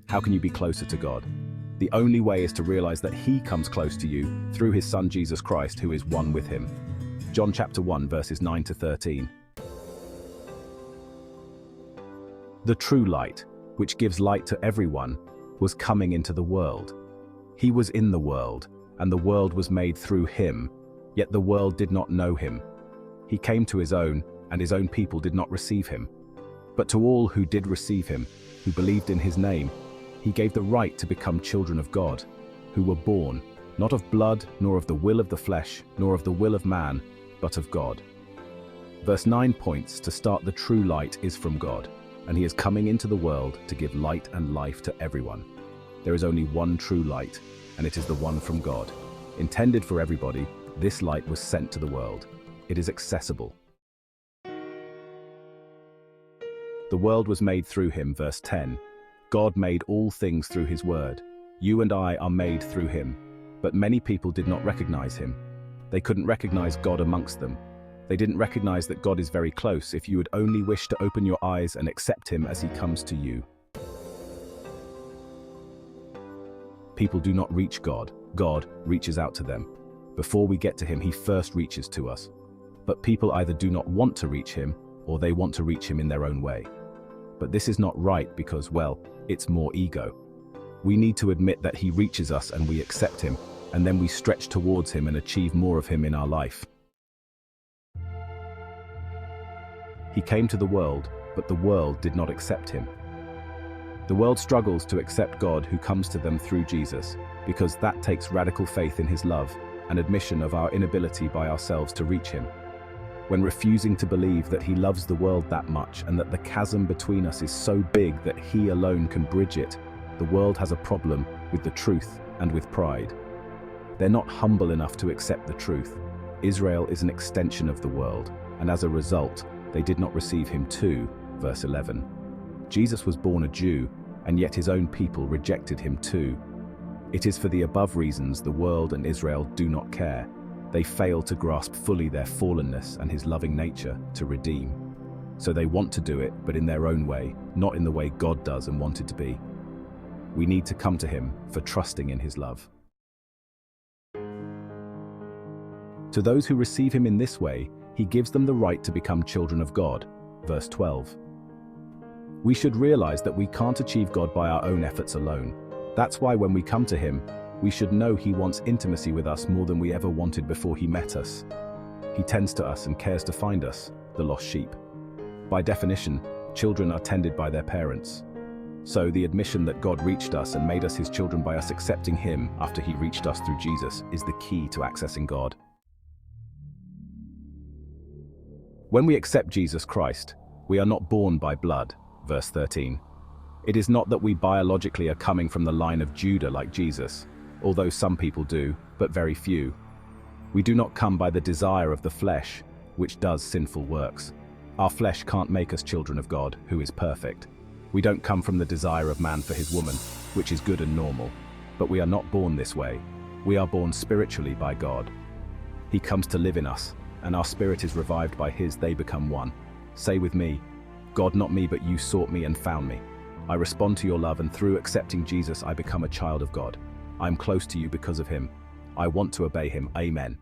How can you be closer to God? The only way is to realize that He comes close to you through His Son Jesus Christ, who is one with Him. John chapter 1 verses 9 to 13. The true light, which gives light to everyone, was coming into the world. He was in the world, and the world was made through Him, yet the world did not know Him. He came to His own, and His own people did not receive Him. But to all who did receive Him, who believed in His name, He gave the right to become children of God, who were born, not of blood, nor of the will of the flesh, nor of the will of man, but of God. Verse 9 points to start the true light is from God, and He is coming into the world to give light and life to everyone. There is only one true light, and it is the one from God. Intended for everybody, this light was sent to the world. It is accessible. The world was made through Him, verse 10. God made all things through His word. You and I are made through Him. But many people did not recognize Him. They couldn't recognize God amongst them. They didn't recognize that God is very close if you would only wish to open your eyes and accept Him as He comes to you. People do not reach God. God reaches out to them. Before we get to Him, He first reaches to us. But people either do not want to reach Him, or they want to reach Him in their own way. But this is not right because, well, it's more ego. We need to admit that He reaches us and we accept Him, and then we stretch towards Him and achieve more of Him in our life. He came to the world, but the world did not accept Him. The world struggles to accept God who comes to them through Jesus, because that takes radical faith in His love and admission of our inability by ourselves to reach Him. When refusing to believe that He loves the world that much and that the chasm between us is so big that He alone can bridge it, the world has a problem with the truth and with pride. They're not humble enough to accept the truth. Israel is an extension of the world, and as a result, they did not receive Him too, verse 11. Jesus was born a Jew, and yet His own people rejected Him too. It is for the above reasons the world and Israel do not care. They fail to grasp fully their fallenness and His loving nature to redeem. So they want to do it, but in their own way, not in the way God does and wanted to be. We need to come to Him for trusting in His love. To those who receive Him in this way, He gives them the right to become children of God, verse 12. We should realize that we can't achieve God by our own efforts alone. That's why when we come to Him, we should know He wants intimacy with us more than we ever wanted before He met us. He tends to us and cares to find us, the lost sheep. By definition, children are tended by their parents. So the admission that God reached us and made us His children by us accepting Him after He reached us through Jesus is the key to accessing God. When we accept Jesus Christ, we are not born by blood, verse 13. It is not that we biologically are coming from the line of Judah like Jesus, although some people do, but very few. We do not come by the desire of the flesh, which does sinful works. Our flesh can't make us children of God, who is perfect. We don't come from the desire of man for his woman, which is good and normal. But we are not born this way. We are born spiritually by God. He comes to live in us, and our spirit is revived by His. They become one. Say with me, God, not me, but You sought me and found me. I respond to Your love, and through accepting Jesus, I become a child of God. I am close to You because of Him. I want to obey Him. Amen.